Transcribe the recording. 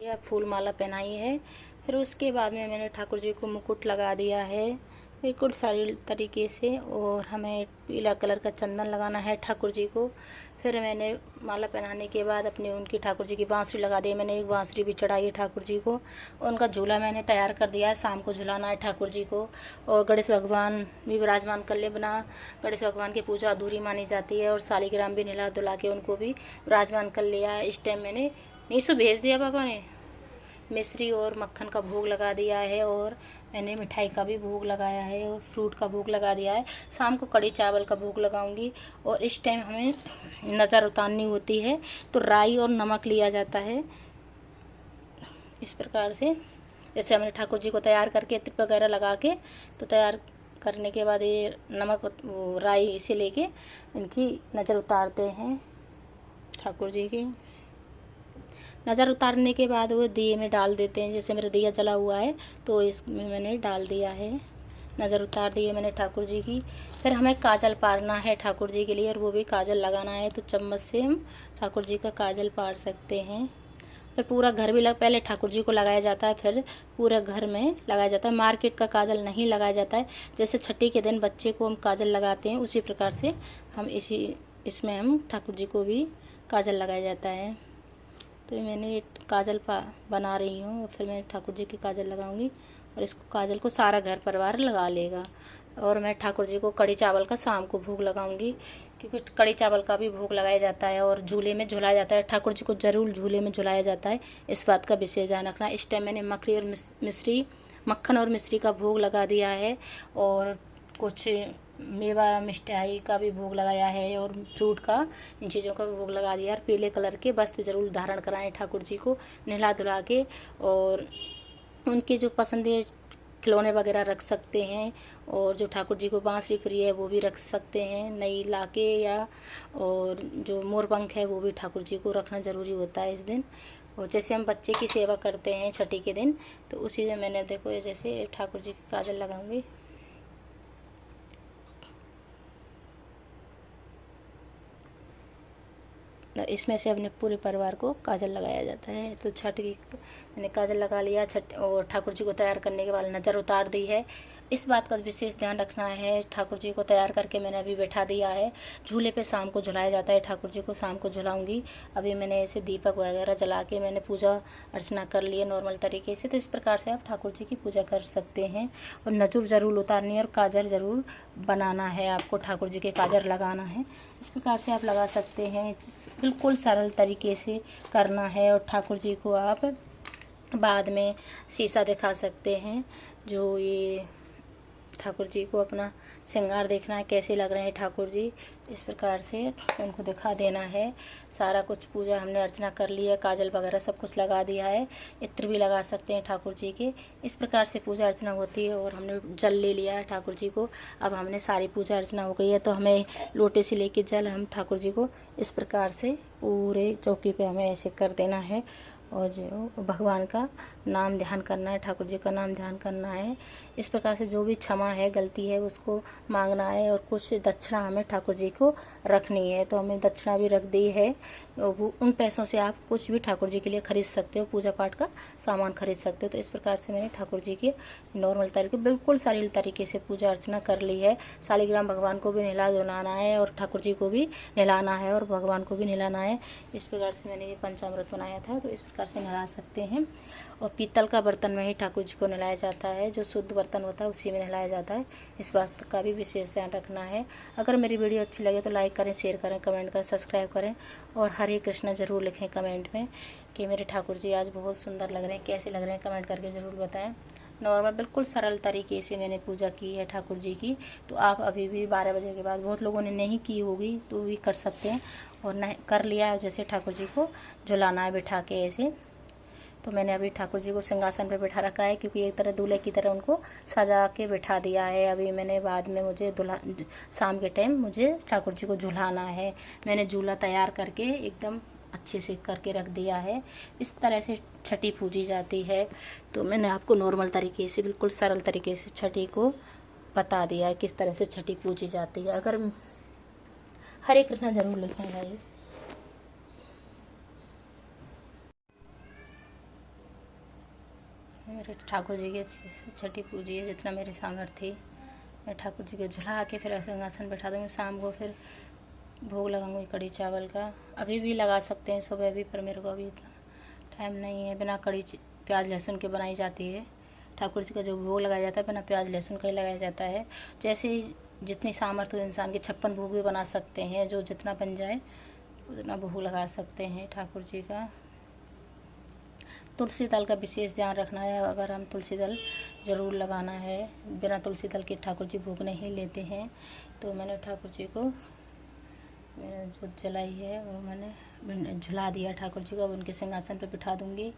या फूल माला पहनाई है। फिर उसके बाद में मैंने ठाकुर जी को मुकुट लगा दिया है बिल्कुल सारी तरीके से। और हमें पीला कलर का चंदन लगाना है ठाकुर जी को। फिर मैंने माला पहनाने के बाद अपनी उनकी ठाकुर जी की बांसुरी लगा दी है। मैंने एक बांसुरी भी चढ़ाई है ठाकुर जी को। उनका झूला मैंने तैयार कर दिया है, शाम को झुलाना है ठाकुर जी को। और गणेश भगवान भी विराजमान कर ले, बिना गणेश भगवान की पूजा अधूरी मानी जाती है। और सालिग्राम भी नहला धुला के उनको भी विराजमान कर लिया है। इस टाइम मैंने नीसू भेज दिया पापा ने, मिश्री और मक्खन का भोग लगा दिया है। और मैंने मिठाई का भी भोग लगाया है और फ्रूट का भोग लगा दिया है। शाम को कड़ी चावल का भोग लगाऊंगी। और इस टाइम हमें नज़र उतारनी होती है तो राई और नमक लिया जाता है। इस प्रकार से जैसे हमने ठाकुर जी को तैयार करके तिलक वगैरह लगा के तो तैयार करने के बाद ये नमक वो राई इसे लेके इनकी नज़र उतारते हैं ठाकुर जी की। नज़र उतारने के बाद वो दिए में डाल देते हैं। जैसे मेरा दिया जला हुआ है तो इसमें मैंने डाल दिया है, नज़र उतार दी है मैंने ठाकुर जी की। फिर हमें काजल पारना है ठाकुर जी के लिए, और वो भी काजल लगाना है। तो चम्मच से हम ठाकुर जी का काजल पार सकते हैं। फिर पूरा घर भी पहले ठाकुर जी को लगाया जाता है, फिर पूरा घर में लगाया जाता है। मार्केट का काजल नहीं लगाया जाता है। जैसे छठी के दिन बच्चे को हम काजल लगाते हैं उसी प्रकार से हम इसमें हम ठाकुर जी को भी काजल लगाया जाता है। तो मैंने ये काजल बना रही हूँ और फिर मैं ठाकुर जी की काजल लगाऊंगी। और इसको काजल को सारा घर परिवार लगा लेगा। और मैं ठाकुर जी को कड़ी चावल का शाम को भोग लगाऊंगी, क्योंकि कड़ी चावल का भी भोग लगाया जाता है और झूले में झुलाया जाता है। ठाकुर जी को जरूर झूले में झुलाया जाता है, इस बात का विशेष ध्यान रखना। इस टाइम मैंने मकड़ी और मिश्री, मक्खन और मिश्री का भोग लगा दिया है। और कुछ मेवा मिठाई का भी भोग लगाया है और फ्रूट का, इन चीज़ों का भी भोग लगा दिया। और पीले कलर के वस्त्र जरूर धारण कराएं ठाकुर जी को नहला धुला के। और उनके जो पसंदीदा खिलौने वगैरह रख सकते हैं। और जो ठाकुर जी को बांसुरी प्रिय है वो भी रख सकते हैं नई लाके, या और जो मोर पंख है वो भी ठाकुर जी को रखना ज़रूरी होता है इस दिन। और जैसे हम बच्चे की सेवा करते हैं छठी के दिन, तो उसी में मैंने देखो जैसे ठाकुर जी की काजल लगाऊंगी। इसमें से अपने पूरे परिवार को काजल लगाया जाता है। तो छठ की मैंने काजल लगा लिया, छठ और ठाकुर जी को तैयार करने के बाद नज़र उतार दी है। इस बात का विशेष ध्यान रखना है। ठाकुर जी को तैयार करके मैंने अभी बैठा दिया है। झूले पे शाम को झुलाया जाता है, ठाकुर जी को शाम को झुलाऊंगी। अभी मैंने ऐसे दीपक वगैरह जला के मैंने पूजा अर्चना कर ली है नॉर्मल तरीके से। तो इस प्रकार से आप ठाकुर जी की पूजा कर सकते हैं। और नजर ज़रूर उतारनी है और काजल ज़रूर बनाना है, आपको ठाकुर जी के काजल लगाना है। इस प्रकार से आप लगा सकते हैं, बिल्कुल सरल तरीके से करना है। और ठाकुर जी को आप बाद में शीशा दिखा सकते हैं। जो ये ठाकुर जी को अपना श्रृंगार देखना है कैसे लग रहे हैं ठाकुर जी, इस प्रकार से उनको दिखा देना है। सारा कुछ पूजा हमने अर्चना कर ली है, काजल वगैरह सब कुछ लगा दिया है। इत्र भी लगा सकते हैं ठाकुर जी के। इस प्रकार से पूजा अर्चना होती है। और हमने जल ले लिया है ठाकुर जी को। अब हमने सारी पूजा अर्चना हो गई है, तो हमें लोटे से लेके जल हम ठाकुर जी को इस प्रकार से पूरे चौकी पे हमें ऐसे कर देना है। और जो भगवान का नाम ध्यान करना है, ठाकुर जी का नाम ध्यान करना है। इस प्रकार से जो भी क्षमा है, गलती है, उसको मांगना है। और कुछ दक्षिणा हमें ठाकुर जी को रखनी है, तो हमें दक्षिणा भी रख दी है। वो उन पैसों से आप कुछ भी ठाकुर जी के लिए खरीद सकते हो, पूजा पाठ का सामान खरीद सकते हो। तो इस प्रकार से मैंने ठाकुर जी की नॉर्मल तरीके, बिल्कुल सरल तरीके से पूजा अर्चना कर ली है। शालिग्राम भगवान को भी नहला धुलाना है और ठाकुर जी को भी नहलाना है और भगवान को भी नहलाना है। इस प्रकार से मैंने ये पंचामृत बनाया था, तो इस प्रकार से नहला सकते हैं। और पीतल का बर्तन में ही ठाकुर जी को नहलाया जाता है, जो शुद्ध बर्तन होता है उसी में नहलाया जाता है। इस बात का भी विशेष ध्यान रखना है। अगर मेरी वीडियो अच्छी लगे तो लाइक करें, शेयर करें, कमेंट करें, सब्सक्राइब करें। और हरे कृष्णा ज़रूर लिखें कमेंट में कि मेरे ठाकुर जी आज बहुत सुंदर लग रहे हैं, कैसे लग रहे हैं, कमेंट करके ज़रूर बताएं। नॉर्मल बिल्कुल सरल तरीके से मैंने पूजा की है ठाकुर जी की। तो आप अभी भी 12 बजे के बाद, बहुत लोगों ने नहीं की होगी तो भी कर सकते हैं। और नहीं कर लिया है, जैसे ठाकुर जी को झुलाना है बिठा के ऐसे। तो मैंने अभी ठाकुर जी को सिंहासन पे बिठा रखा है, क्योंकि एक तरह दूल्हे की तरह उनको सजा के बिठा दिया है। अभी मैंने बाद में मुझे शाम के टाइम मुझे ठाकुर जी को झुलाना है। मैंने झूला तैयार करके एकदम अच्छे से करके रख दिया है। इस तरह से छठी पूजी जाती है। तो मैंने आपको नॉर्मल तरीके से, बिल्कुल सरल तरीके से छठी को बता दिया है किस तरह से छठी पूजी जाती है। अगर हरे कृष्णा जरूर लिखें भाई। मेरे ठाकुर जी की छठी पूजी है, जितना मेरे सामर्थ्य थी मैं ठाकुर जी को झुला के फिर सिंहासन बैठा दूँगी। शाम को फिर भोग लगाऊंगी कढ़ी चावल का। अभी भी लगा सकते हैं सुबह भी, पर मेरे को अभी इतना टाइम नहीं है। बिना प्याज लहसुन के बनाई जाती है। ठाकुर जी का जो भोग लगाया जाता है बिना प्याज लहसुन का ही लगाया जाता है। जैसे ही जितनी सामर्थ्य हो इंसान की 56 भोग भी बना सकते हैं, जो जितना बन जाए उतना भोग लगा सकते हैं ठाकुर जी का। तुलसी दल का विशेष ध्यान रखना है। अगर हम तुलसी दल ज़रूर लगाना है। बिना तुलसी दल के ठाकुर जी भोग नहीं लेते हैं। तो मैंने ठाकुर जी को जो जलाई है वो मैंने झुला दिया ठाकुर जी को। अब उनके सिंहासन पर बिठा दूँगी।